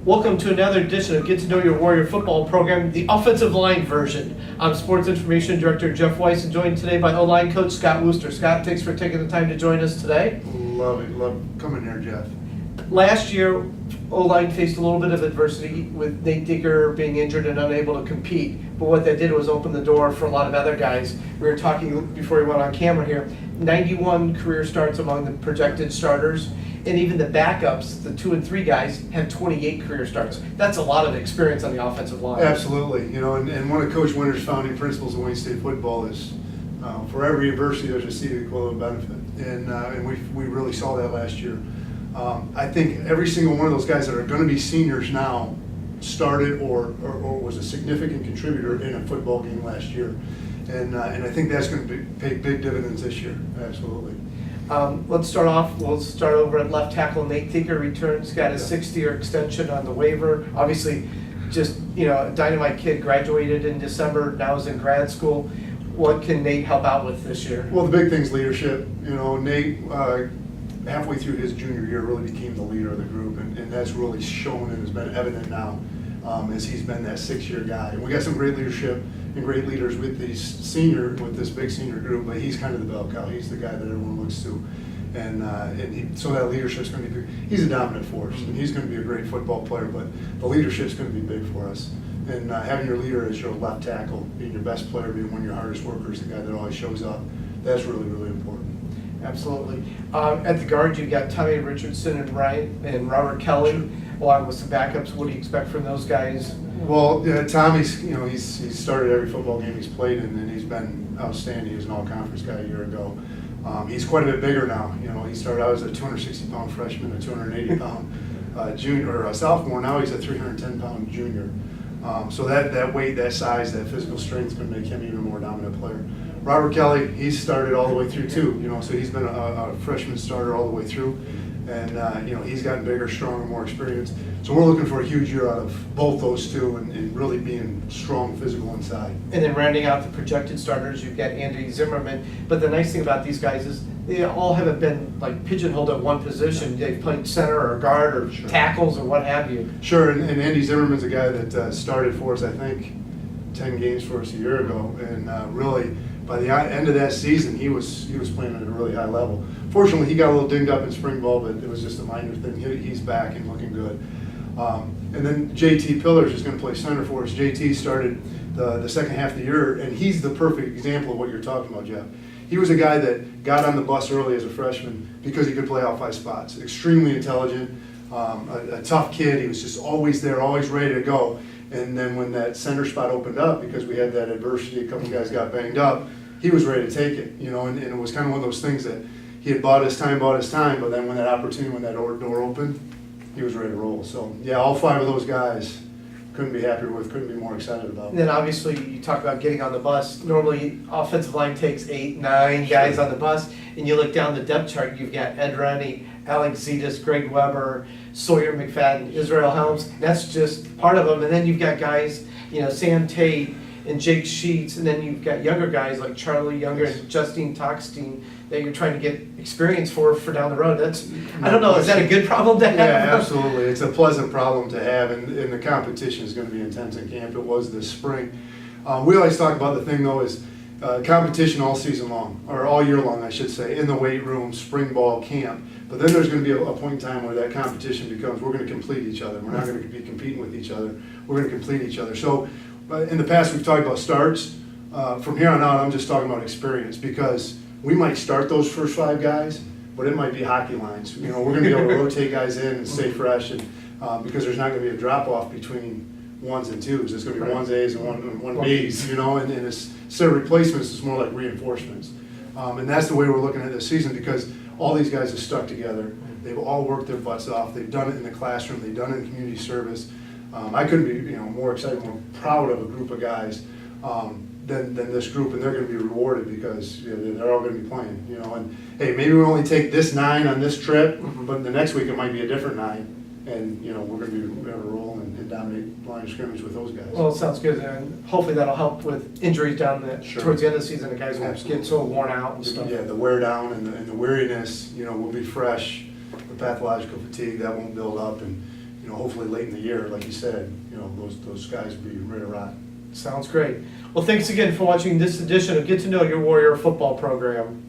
Welcome to another edition of Get to Know Your Warrior football program, the offensive line version. I'm Sports Information Director Jeff Weiss, and joined today by O-line coach Scott Wooster. Scott, thanks for taking the time to join us today. Love it. Love coming here, Jeff. Last year, O-line faced a little bit of adversity with Nate Digger being injured and unable to compete. But what that did was open the door for a lot of other guys. We were talking before we went on camera here, 91 career starts among the projected starters. And even the backups, the 2 and 3 guys, have 28 career starts. That's a lot of experience on the offensive line. Absolutely. And one of Coach Winter's founding principles of Wayne State football is for every adversity there's a seed equivalent benefit. And we really saw that last year. I think every single one of those guys that are going to be seniors now started or was a significant contributor in a football game last year. And I think that's going to pay big dividends this year. Absolutely. Let's start off. We'll start over at left tackle. Nate Digger returns, got a 6-year extension on the waiver. Obviously, just a dynamite kid, graduated in December, now is in grad school. What can Nate help out with this year? Well, the big thing's leadership. Nate, halfway through his junior year, really became the leader of the group, and that's really shown and has been evident now as he's been that 6-year guy. And we got some great leadership and great leaders with this big senior group, but he's kind of the bell cow. He's the guy that everyone looks to, so that leadership's going to be big. He's a dominant force, and he's going to be a great football player, but the leadership's going to be big for us. And having your leader as your left tackle, being your best player, being one of your hardest workers, the guy that always shows up, that's really, really important. Absolutely. At the guard, you've got Tommy Richardson and Robert Kelly, along with some backups. What do you expect from those guys? Well, Tommy's, he's started every football game he's played in, and he's been outstanding. He was an all-conference guy a year ago. He's quite a bit bigger now. He started out as a 260-pound freshman, a 280-pound junior or a sophomore. Now he's a 310-pound junior. So that weight, that size, that physical strength is going to make him even a more dominant player. Robert Kelly, he's started all the way through too. So he's been a freshman starter all the way through, and he's gotten bigger, stronger, more experienced. So we're looking for a huge year out of both those two, and really being strong, physical inside. And then rounding out the projected starters, you've got Andy Zimmerman. But the nice thing about these guys is they all haven't been like pigeonholed at one position. They've played center or guard or tackles or what have you. Sure, and Andy Zimmerman's a guy that started for us, I think, 10 games for us a year ago, and really by the end of that season, he was playing at a really high level. Fortunately, he got a little dinged up in spring ball, but it was just a minor thing. He's back and looking good. And then JT Pillars is going to play center for us. JT started the second half of the year, and he's the perfect example of what you're talking about, Jeff. He was a guy that got on the bus early as a freshman because he could play all 5 spots. Extremely intelligent, a tough kid. He was just always there, always ready to go. And then when that center spot opened up, because we had that adversity, a couple of guys got banged up, he was ready to take it, and it was kind of one of those things that he had bought his time, but then when that opportunity, when that door opened, he was ready to roll. So, yeah, all 5 of those guys couldn't be happier with, couldn't be more excited about. And then obviously you talk about getting on the bus. Normally offensive line takes 8, 9 guys on the bus, and you look down the depth chart, you've got Ed Rennie, Alex Zetas, Greg Weber, Sawyer McFadden, Israel Helms. That's just part of them. And then you've got guys, Sam Tate and Jake Sheets, and then you've got younger guys like Charlie Younger and Justine Toxtein that you're trying to get experience for down the road. I don't know, is that a good problem to have? Yeah, absolutely. It's a pleasant problem to have, and the competition is going to be intense in camp. It was this spring. We always talk about the thing, though, is competition all season long, or all year long, I should say, in the weight room, spring ball, camp. But then there's going to be a point in time where that competition becomes, we're going to complete each other. We're not going to be competing with each other. We're going to complete each other. So in the past, we've talked about starts. From here on out, I'm just talking about experience, because we might start those first 5 guys, but it might be hockey lines. We're going to be able to rotate guys in and stay fresh, and because there's not going to be a drop-off between 1s and 2s. It's going to be 1s A's and 1 B's, and instead of replacements, it's more like reinforcements. And that's the way we're looking at this season, because all these guys have stuck together. They've all worked their butts off. They've done it in the classroom. They've done it in community service. I couldn't be more excited, more proud of a group of guys than this group, and they're going to be rewarded because they're all going to be playing. And hey, maybe we only take this 9 on this trip, but the next week it might be a different 9, and we're going to be able to roll and dominate line of scrimmage with those guys. Well, it sounds good, and hopefully that'll help with injuries down towards the end of the season. The guys won't get so worn out and stuff. Yeah, the wear down and the weariness, will be fresh. The pathological fatigue, that won't build up, and hopefully late in the year, like you said, those guys will be ready to rock. Sounds great. Well, thanks again for watching this edition of Get to Know Your Warrior football program.